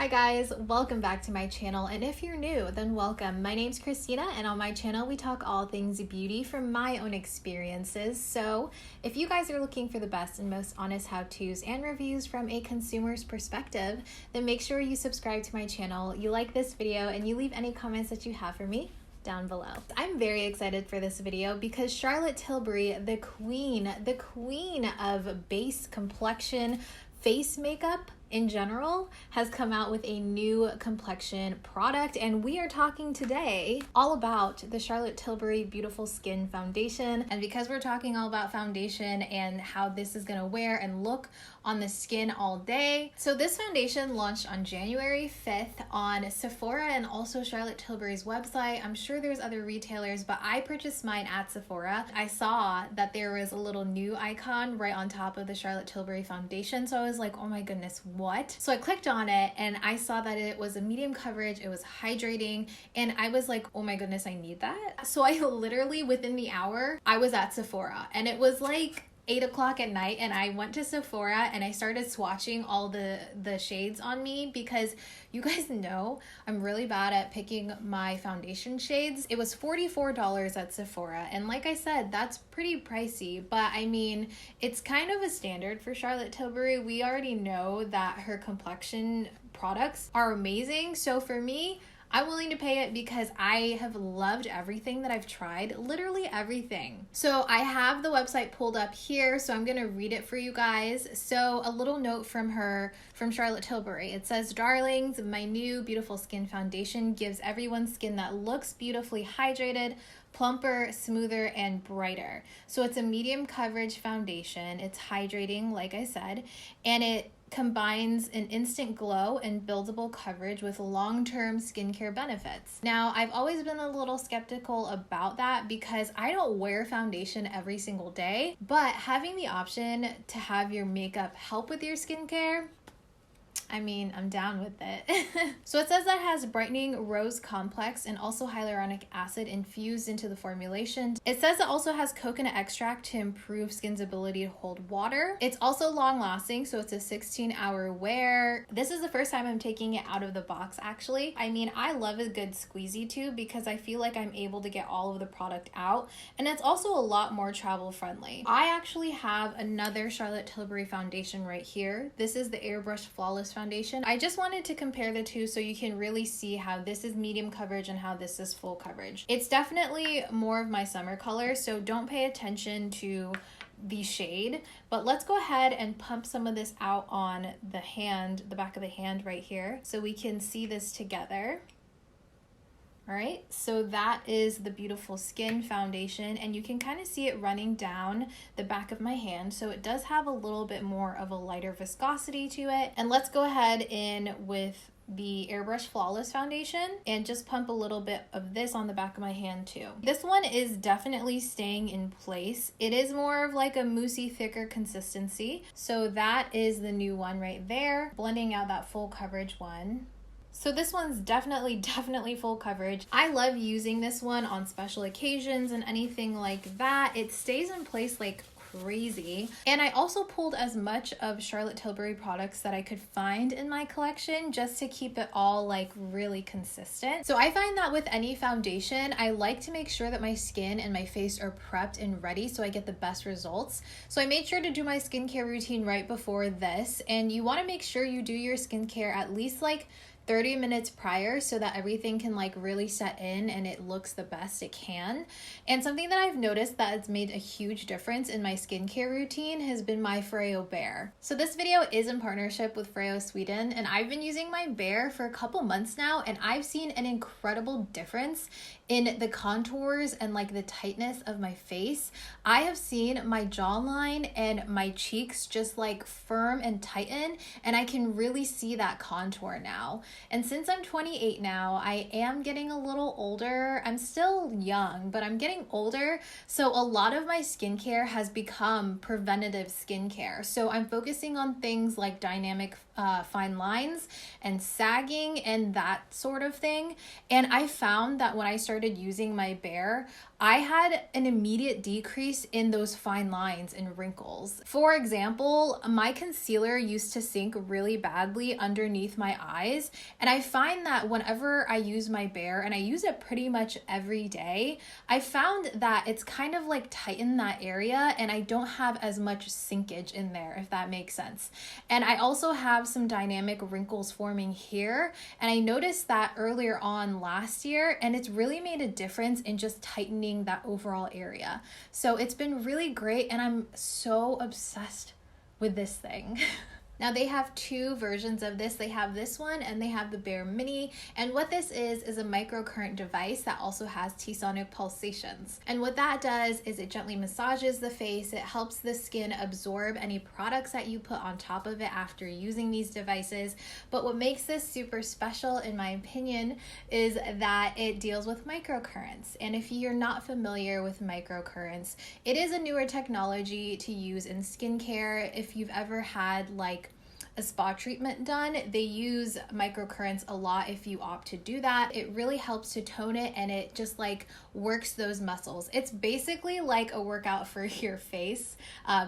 Hi guys, welcome back to my channel, and if you're new, then welcome. My name's Kristina, and on my channel we talk all things beauty from my own experiences. So if you guys are looking for the best and most honest how-tos and reviews from a consumer's perspective, then make sure you subscribe to my channel, you like this video, and you leave any comments that you have for me down below. I'm very excited for this video because Charlotte Tilbury, the queen of base complexion face makeup in general, has come out with a new complexion product, and we are talking today all about the Charlotte Tilbury Beautiful Skin Foundation. And because we're talking all about foundation and how this is gonna wear and look on the skin all day, so this foundation launched on January 5th on Sephora and also Charlotte Tilbury's website. I'm sure there's other retailers, but I purchased mine at Sephora. I saw that there was a little new icon right on top of the Charlotte Tilbury foundation, so I was like, oh my goodness, what? So I clicked on it and I saw that it was a medium coverage, it was hydrating, and I was like, oh my goodness, I need that. So I literally, within the hour, I was at Sephora, and it was like 8 o'clock at night, and I went to Sephora and I started swatching all the shades on me, because you guys know I'm really bad at picking my foundation shades. It was $44 at Sephora, and like I said, that's pretty pricey, but I mean, it's kind of a standard for Charlotte Tilbury. We already know that her complexion products are amazing, so for me, I'm willing to pay it because I have loved everything that I've tried, literally everything. So I have the website pulled up here, so I'm gonna read it for you guys. So a little note from Charlotte Tilbury. It says, "Darlings, my new beautiful skin foundation gives everyone skin that looks beautifully hydrated, plumper, smoother, and brighter." So it's a medium coverage foundation. It's hydrating, like I said, and it combines an instant glow and buildable coverage with long-term skincare benefits. Now, I've always been a little skeptical about that because I don't wear foundation every single day, but having the option to have your makeup help with your skincare, I mean, I'm down with it. So it says that it has brightening rose complex and also hyaluronic acid infused into the formulation. It says it also has coconut extract to improve skin's ability to hold water. It's also long lasting, so it's a 16-hour wear. This is the first time I'm taking it out of the box, actually. I mean, I love a good squeezy tube because I feel like I'm able to get all of the product out, and it's also a lot more travel friendly. I actually have another Charlotte Tilbury foundation right here. This is the Airbrush Flawless Foundation. I just wanted to compare the two so you can really see how this is medium coverage and how this is full coverage. It's definitely more of my summer color, so don't pay attention to the shade, but let's go ahead and pump some of this out on the hand, the back of the hand right here, so we can see this together. All right, so that is the Beautiful Skin Foundation, and you can kind of see it running down the back of my hand, so it does have a little bit more of a lighter viscosity to it. And let's go ahead in with the Airbrush Flawless Foundation and just pump a little bit of this on the back of my hand too. This one is definitely staying in place. It is more of like a moussey, thicker consistency, so that is the new one right there, blending out that full coverage one. So this one's definitely full coverage. I love using this one on special occasions and anything like that. It stays in place like crazy. And I also pulled as much of Charlotte Tilbury products that I could find in my collection just to keep it all like really consistent. So I find that with any foundation, I like to make sure that my skin and my face are prepped and ready so I get the best results. So I made sure to do my skincare routine right before this, and you want to make sure you do your skincare at least like 30 minutes prior so that everything can like really set in and it looks the best it can. And something that I've noticed that has made a huge difference in my skincare routine has been my FOREO Bear. So this video is in partnership with FOREO Sweden, and I've been using my Bear for a couple months now, and I've seen an incredible difference in the contours and like the tightness of my face. I have seen my jawline and my cheeks just like firm and tighten, and I can really see that contour now. And since I'm 28 now, I am getting a little older. I'm still young, but I'm getting older. So a lot of my skincare has become preventative skincare. So I'm focusing on things like dynamic fine lines and sagging and that sort of thing. And I found that when I started using my Bare, I had an immediate decrease in those fine lines and wrinkles. For example, my concealer used to sink really badly underneath my eyes, and I find that whenever I use my Bare, and I use it pretty much every day, I found that it's kind of like tightened that area and I don't have as much sinkage in there, if that makes sense. And I also have some dynamic wrinkles forming here, and I noticed that earlier on last year, and it's really made a difference in just tightening that overall area. So it's been really great, and I'm so obsessed with this thing. Now they have two versions of this. They have this one and they have the Bare Mini. And what this is a microcurrent device that also has T-sonic pulsations. And what that does is it gently massages the face. It helps the skin absorb any products that you put on top of it after using these devices. But what makes this super special, in my opinion, is that it deals with microcurrents. And if you're not familiar with microcurrents, it is a newer technology to use in skincare. If you've ever had like a spa treatment done, they use microcurrents a lot if you opt to do that. It really helps to tone it, and it just like works those muscles. It's basically like a workout for your face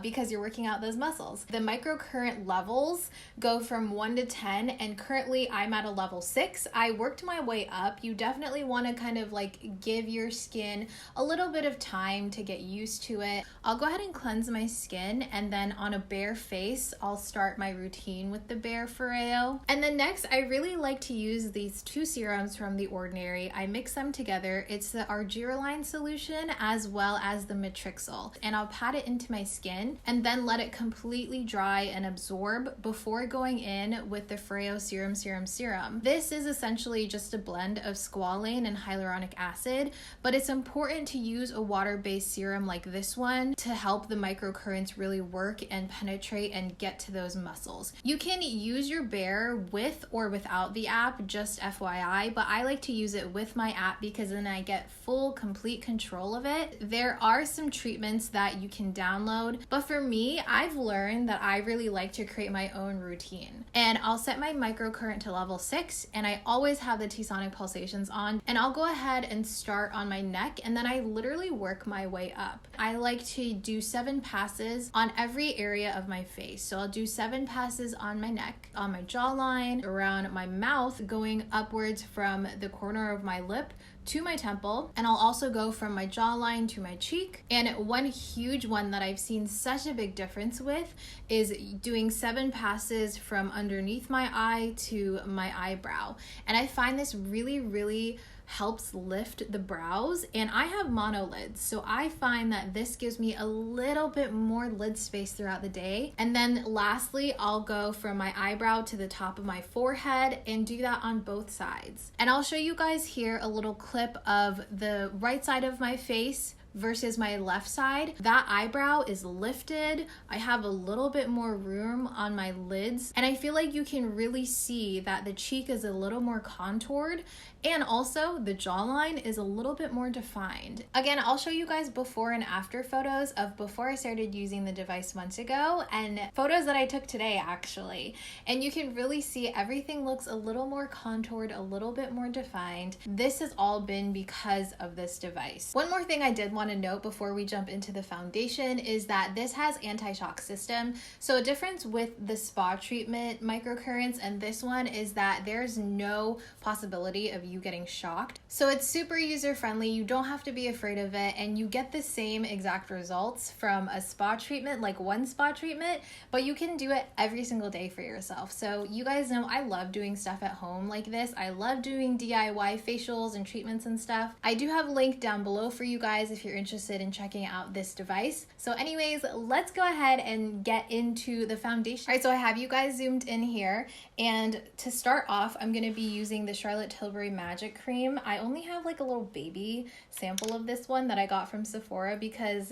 because you're working out those muscles. The microcurrent levels go from 1 to 10, and currently I'm at a level 6. I worked my way up. You definitely want to kind of like give your skin a little bit of time to get used to it. I'll go ahead and cleanse my skin, and then on a bare face, I'll start my routine with the Bare FOREO. And then next, I really like to use these two serums from The Ordinary. I mix them together. It's the Argireline solution as well as the Matrixyl. And I'll pat it into my skin and then let it completely dry and absorb before going in with the FOREO Serum. This is essentially just a blend of squalane and hyaluronic acid, but it's important to use a water-based serum like this one to help the microcurrents really work and penetrate and get to those muscles. You can use your Bare with or without the app, just FYI, but I like to use it with my app because then I get full, complete control of it. There are some treatments that you can download, but for me, I've learned that I really like to create my own routine. And I'll set my microcurrent to level 6, and I always have the T-sonic pulsations on, and I'll go ahead and start on my neck, and then I literally work my way up. I like to do 7 passes on every area of my face. So I'll do 7 passes on my neck, on my jawline, around my mouth, going upwards from the corner of my lip to my temple, and I'll also go from my jawline to my cheek. And one huge one that I've seen such a big difference with is doing 7 passes from underneath my eye to my eyebrow. And I find this really helps lift the brows, and I have monolids, so I find that this gives me a little bit more lid space throughout the day. And then lastly, I'll go from my eyebrow to the top of my forehead and do that on both sides. And I'll show you guys here a little clip of the right side of my face versus my left side. That eyebrow is lifted. I have a little bit more room on my lids, and I feel like you can really see that the cheek is a little more contoured, and also the jawline is a little bit more defined. Again, I'll show you guys before and after photos of before I started using the device months ago and photos that I took today actually. And you can really see everything looks a little more contoured, a little bit more defined. This has all been because of this device. One more thing I did want to note before we jump into the foundation is that this has anti-shock system. So a difference with the spa treatment microcurrents and this one is that there's no possibility of you getting shocked. So it's super user friendly. You don't have to be afraid of it, and you get the same exact results from a spa treatment, like one spa treatment, but you can do it every single day for yourself. So you guys know I love doing stuff at home like this. I love doing DIY facials and treatments and stuff. I do have a link down below for you guys if you're interested in checking out this device. So anyways, let's go ahead and get into the foundation. All right, so I have you guys zoomed in here, and to start off, I'm going to be using the Charlotte Tilbury Magic Cream. I only have like a little baby sample of this one that I got from Sephora because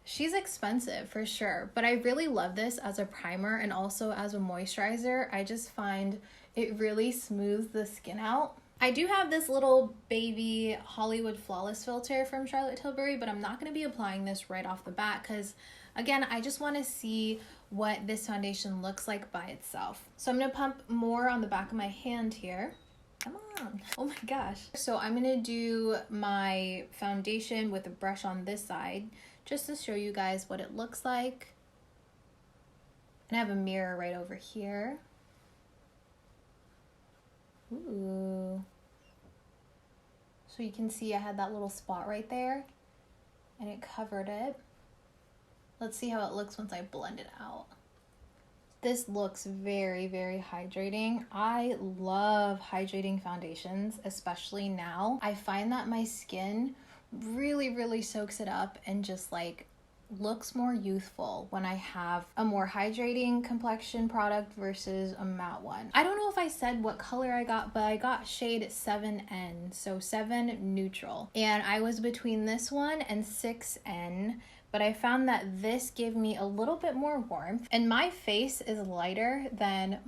she's expensive for sure, but I really love this as a primer and also as a moisturizer. I just find it really smooths the skin out. I do have this little baby Hollywood Flawless filter from Charlotte Tilbury, but I'm not going to be applying this right off the bat because Again, I just want to see what this foundation looks like by itself. So I'm going to pump more on the back of my hand here. Come on. Oh my gosh. So I'm going to do my foundation with a brush on this side just to show you guys what it looks like. And I have a mirror right over here. Ooh. So you can see I had that little spot right there and it covered it. Let's see how it looks once I blend it out. This looks very, very hydrating. I love hydrating foundations, especially now. I find that my skin really, really soaks it up and just like looks more youthful when I have a more hydrating complexion product versus a matte one. I don't know if I said what color I got, but I got shade 7N, so 7 neutral. And I was between this one and 6N, but I found that this gave me a little bit more warmth, and my face is lighter than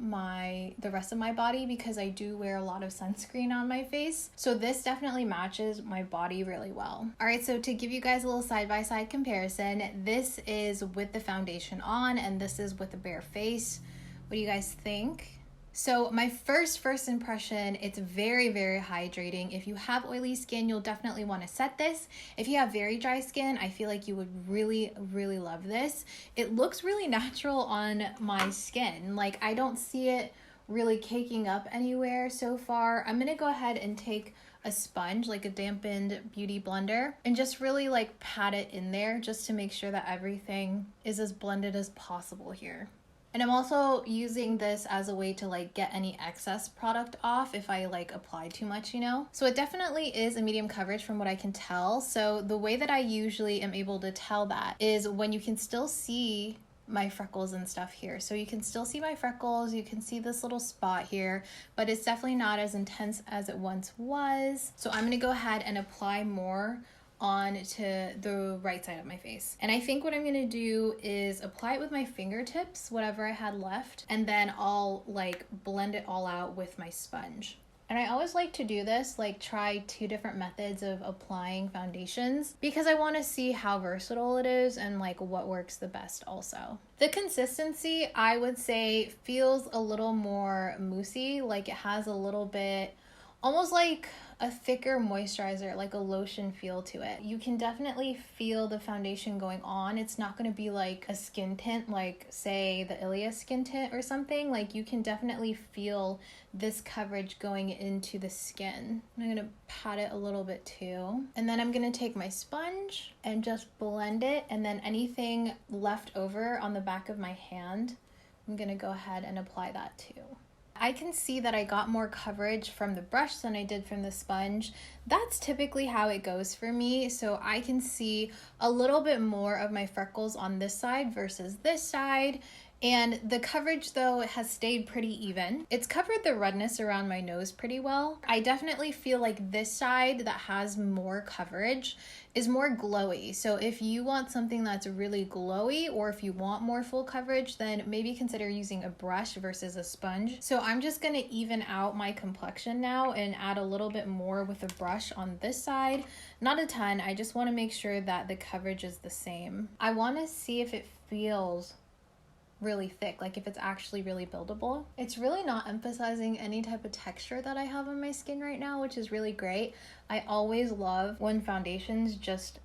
the rest of my body because I do wear a lot of sunscreen on my face. So this definitely matches my body really well. All right, so to give you guys a little side-by-side comparison, this is with the foundation on and this is with the bare face. What do you guys think? So my first impression, it's very, very hydrating. If you have oily skin, you'll definitely want to set this. If you have very dry skin, I feel like you would really, really love this. It looks really natural on my skin. Like I don't see it really caking up anywhere so far. I'm gonna go ahead and take a sponge, like a dampened beauty blender, and just really like pat it in there just to make sure that everything is as blended as possible here. And I'm also using this as a way to like get any excess product off if I like apply too much, you know? So it definitely is a medium coverage from what I can tell. So the way that I usually am able to tell that is when you can still see my freckles and stuff here. So you can still see my freckles, you can see this little spot here, but it's definitely not as intense as it once was. So I'm gonna go ahead and apply more on to the right side of my face. And I think what I'm gonna do is apply it with my fingertips, whatever I had left, and then I'll like blend it all out with my sponge. And I always like to do this, like try 2 different methods of applying foundations because I want to see how versatile it is and like what works the best also. The consistency, I would say, feels a little more moussey, like it has a little bit, almost like a thicker moisturizer, like a lotion feel to it. You can definitely feel the foundation going on. It's not going to be like a skin tint, like say the Ilia skin tint or something. Like you can definitely feel this coverage going into the skin. I'm going to pat it a little bit too. And then I'm going to take my sponge and just blend it. And then anything left over on the back of my hand, I'm going to go ahead and apply that too. I can see that I got more coverage from the brush than I did from the sponge. That's typically how it goes for me. So I can see a little bit more of my freckles on this side versus this side. And the coverage though has stayed pretty even. It's covered the redness around my nose pretty well. I definitely feel like this side that has more coverage is more glowy. So if you want something that's really glowy or if you want more full coverage, then maybe consider using a brush versus a sponge. So I'm just gonna even out my complexion now and add a little bit more with a brush on this side. Not a ton, I just wanna make sure that the coverage is the same. I wanna see if it feels really thick, like if it's actually really buildable. It's really not emphasizing any type of texture that I have on my skin right now, which is really great. I always love when foundations just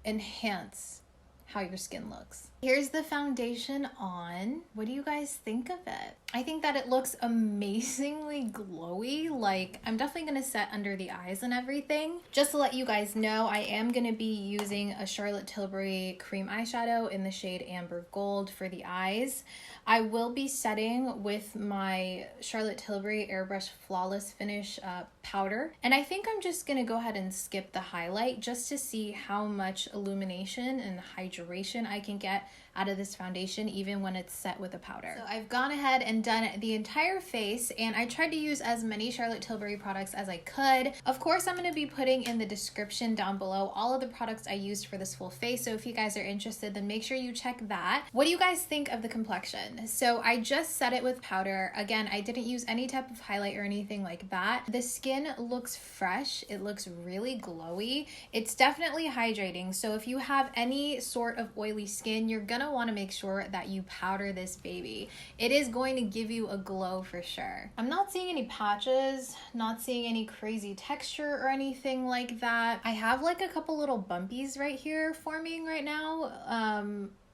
enhance how your skin looks. Here's the foundation on. What do you guys think of it? I think that it looks amazingly glowy. Like I'm definitely gonna set under the eyes and everything. Just to let you guys know, I am gonna be using a Charlotte Tilbury cream eyeshadow in the shade Amber Gold for the eyes. I will be setting with my Charlotte Tilbury Airbrush Flawless Finish powder. And I think I'm just gonna go ahead and skip the highlight just to see how much illumination and hydration I can get out of this foundation, even when it's set with a powder. So I've gone ahead and done the entire face, and I tried to use as many Charlotte Tilbury products as I could. Of course, I'm going to be putting in the description down below all of the products I used for this full face, so if you guys are interested, then make sure you check that. What do you guys think of the complexion? So I just set it with powder. Again, I didn't use any type of highlight or anything like that. The skin looks fresh. It looks really glowy. It's definitely hydrating, so if you have any sort of oily skin, you're gonna want to make sure that you powder this baby. It is going to give you a glow for sure. I'm not seeing any patches, not seeing any crazy texture or anything like that. I have like a couple little bumpies right here forming right now.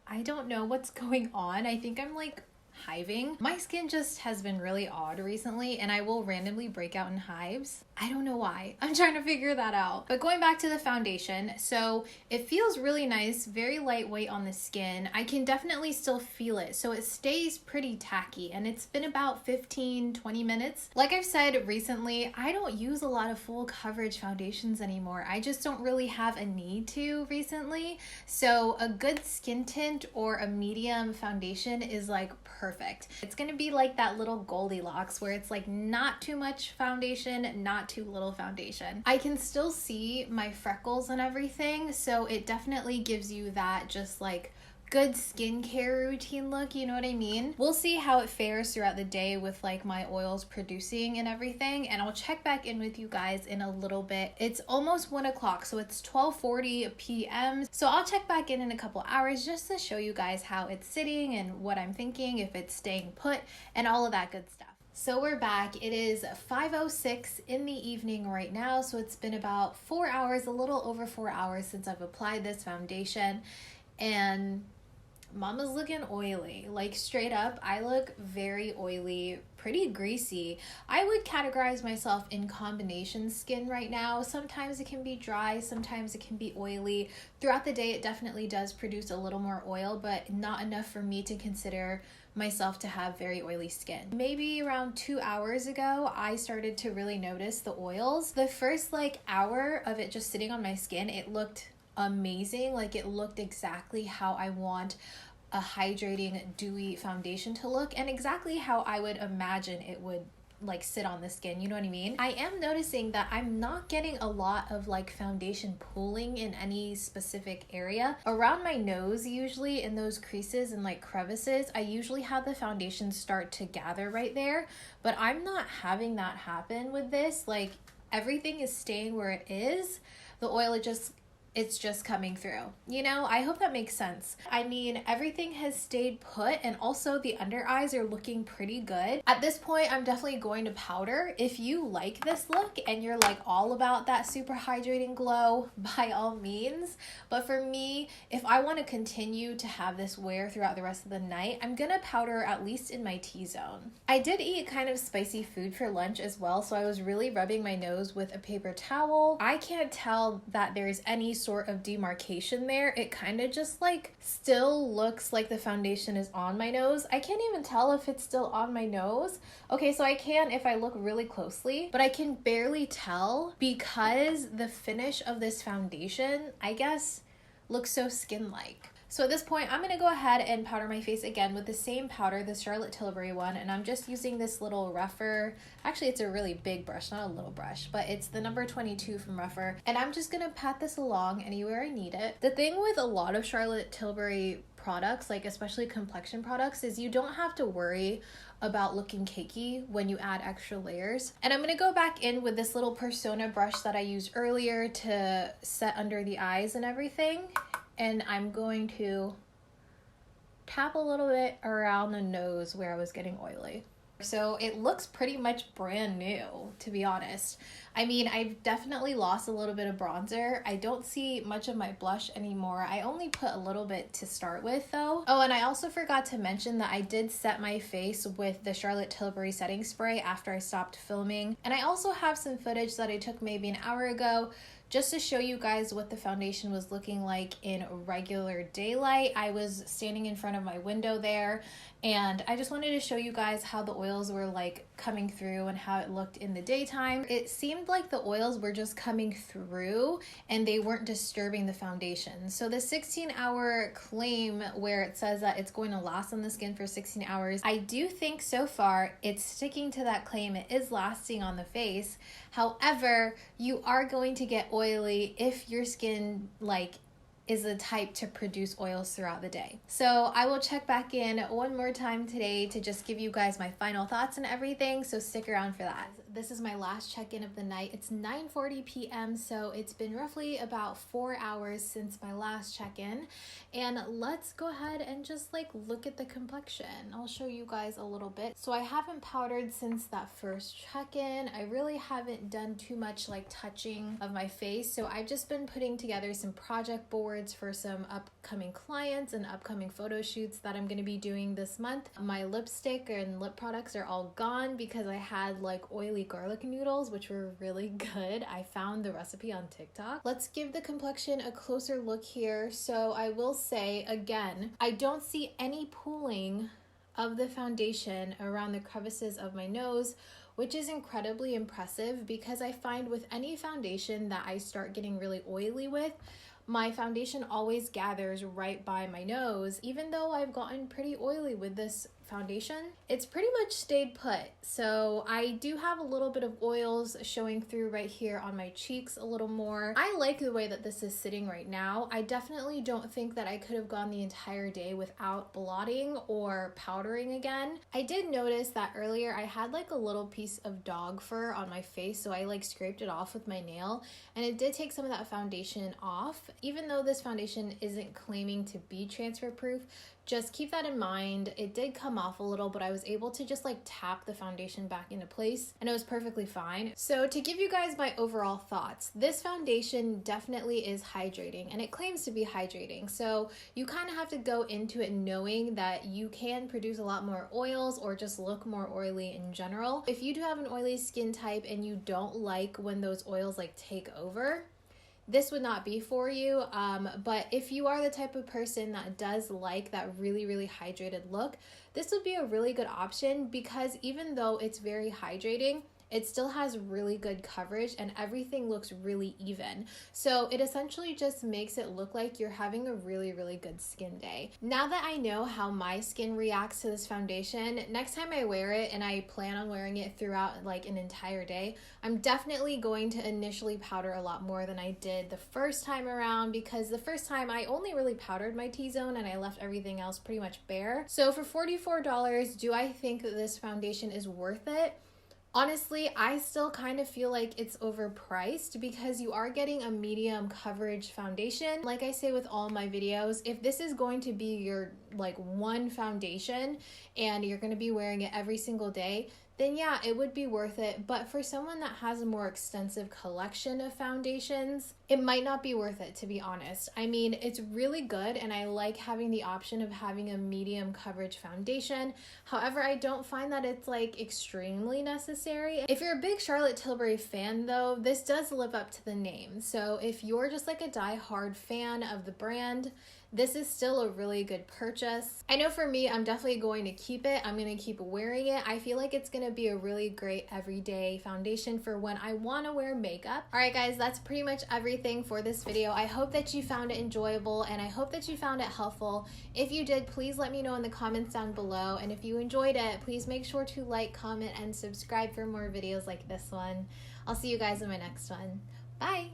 I don't know what's going on. I think I'm like hiving. My skin just has been really odd recently, and I will randomly break out in hives. I don't know why. I'm trying to figure that out. But going back to the foundation, so it feels really nice, very lightweight on the skin. I can definitely still feel it. So it stays pretty tacky, and it's been about 15-20 minutes. Like I've said recently, I don't use a lot of full coverage foundations anymore. I just don't really have a need to recently. So a good skin tint or a medium foundation is like perfect. It's gonna be like that little Goldilocks where it's like not too much foundation, not too little foundation. I can still see my freckles and everything, so it definitely gives you that just like good skincare routine look, you know what I mean? We'll see how it fares throughout the day with like my oils producing and everything, and I'll check back in with you guys in a little bit. It's almost 1 o'clock, so it's 12:40 p.m. So I'll check back in a couple hours just to show you guys how it's sitting and what I'm thinking, if it's staying put and all of that good stuff. So we're back. It is 5:06 in the evening right now, so it's been about 4 hours, a little over 4 hours since I've applied this foundation, and Mama's looking oily. Like straight up, I look very oily, pretty greasy. I would categorize myself in combination skin right now. Sometimes it can be dry, sometimes it can be oily. Throughout the day, it definitely does produce a little more oil, but not enough for me to consider myself to have very oily skin. Maybe around 2 hours ago, I started to really notice the oils. The first like hour of it just sitting on my skin, it looked amazing. Like it looked exactly how I want a hydrating dewy foundation to look, and exactly how I would imagine it would like sit on the skin, you know what I mean? I am noticing that I'm not getting a lot of like foundation pooling in any specific area. Around my nose, usually in those creases and like crevices, I usually have the foundation start to gather right there, but I'm not having that happen with this. Like everything is staying where it is. The oil, it's just coming through. You know, I hope that makes sense. I mean, everything has stayed put, and also the under eyes are looking pretty good. At this point, I'm definitely going to powder. If you like this look and you're like all about that super hydrating glow, by all means. But for me, if I want to continue to have this wear throughout the rest of the night, I'm gonna powder at least in my T-zone. I did eat kind of spicy food for lunch as well, so I was really rubbing my nose with a paper towel. I can't tell that there's any sort of demarcation there. It kind of just like still looks like the foundation is on my nose. I can't even tell if it's still on my nose. Okay, so I can if I look really closely, but I can barely tell because the finish of this foundation, I guess, looks so skin-like. So at this point, I'm going to go ahead and powder my face again with the same powder, the Charlotte Tilbury one, and I'm just using this little rougher, actually it's a really big brush, not a little brush, but it's the number 22 from Rougher, and I'm just going to pat this along anywhere I need it. The thing with a lot of Charlotte Tilbury products, like especially complexion products, is you don't have to worry about looking cakey when you add extra layers. And I'm going to go back in with this little Persona brush that I used earlier to set under the eyes and everything. And I'm going to tap a little bit around the nose where I was getting oily. So it looks pretty much brand new, to be honest. I mean, I've definitely lost a little bit of bronzer. I don't see much of my blush anymore. I only put a little bit to start with though. Oh, and I also forgot to mention that I did set my face with the Charlotte Tilbury setting spray after I stopped filming. And I also have some footage that I took maybe an hour ago just to show you guys what the foundation was looking like in regular daylight. I was standing in front of my window there, and I just wanted to show you guys how the oils were like coming through and how it looked in the daytime. It seemed like the oils were just coming through and they weren't disturbing the foundation. So the 16-hour claim where it says that it's going to last on the skin for 16 hours, I do think so far it's sticking to that claim. It is lasting on the face. However, you are going to get oily if your skin is the type to produce oils throughout the day. So I will check back in one more time today to just give you guys my final thoughts and everything, so stick around for that. This is my last check-in of the night. It's 9:40 p.m., so it's been roughly about 4 hours since my last check-in. And let's go ahead and just look at the complexion. I'll show you guys a little bit. So I haven't powdered since that first check-in. I really haven't done too much touching of my face, so I've just been putting together some project boards for some upcoming clients and upcoming photo shoots that I'm going to be doing this month. My lipstick and lip products are all gone because I had oily garlic noodles, which were really good. I found the recipe on TikTok. Let's give the complexion a closer look here. So I will say again, I don't see any pooling of the foundation around the crevices of my nose, which is incredibly impressive because I find with any foundation that I start getting really oily with, my foundation always gathers right by my nose. Even though I've gotten pretty oily with this foundation, it's pretty much stayed put. So I do have a little bit of oils showing through right here on my cheeks a little more. I like the way that this is sitting right now. I definitely don't think that I could have gone the entire day without blotting or powdering again. I did notice that earlier I had a little piece of dog fur on my face, so I scraped it off with my nail, and it did take some of that foundation off. Even though this foundation isn't claiming to be transfer proof, just keep that in mind. It did come off a little, but I was able to just tap the foundation back into place and it was perfectly fine. So to give you guys my overall thoughts, this foundation definitely is hydrating and it claims to be hydrating. So you kind of have to go into it knowing that you can produce a lot more oils or just look more oily in general. If you do have an oily skin type and you don't like when those oils take over, this would not be for you, but if you are the type of person that does like that really hydrated look, this would be a really good option because even though it's very hydrating, it still has really good coverage and everything looks really even. So it essentially just makes it look like you're having a really good skin day. Now that I know how my skin reacts to this foundation, next time I wear it, and I plan on wearing it throughout an entire day, I'm definitely going to initially powder a lot more than I did the first time around, because the first time I only really powdered my T-zone and I left everything else pretty much bare. So for $44, do I think that this foundation is worth it? Honestly, I still kind of feel like it's overpriced because you are getting a medium coverage foundation. Like I say with all my videos, if this is going to be your one foundation and you're going to be wearing it every single day, then yeah, it would be worth it. But for someone that has a more extensive collection of foundations, it might not be worth it, to be honest. I mean, it's really good and I like having the option of having a medium coverage foundation. However, I don't find that it's extremely necessary. If you're a big Charlotte Tilbury fan though, this does live up to the name. So if you're just a die-hard fan of the brand, this is still a really good purchase. I know for me, I'm definitely going to keep it. I'm going to keep wearing it. I feel like it's going to be a really great everyday foundation for when I want to wear makeup. All right, guys, that's pretty much everything for this video. I hope that you found it enjoyable and I hope that you found it helpful. If you did, please let me know in the comments down below. And if you enjoyed it, please make sure to like, comment, and subscribe for more videos like this one. I'll see you guys in my next one. Bye.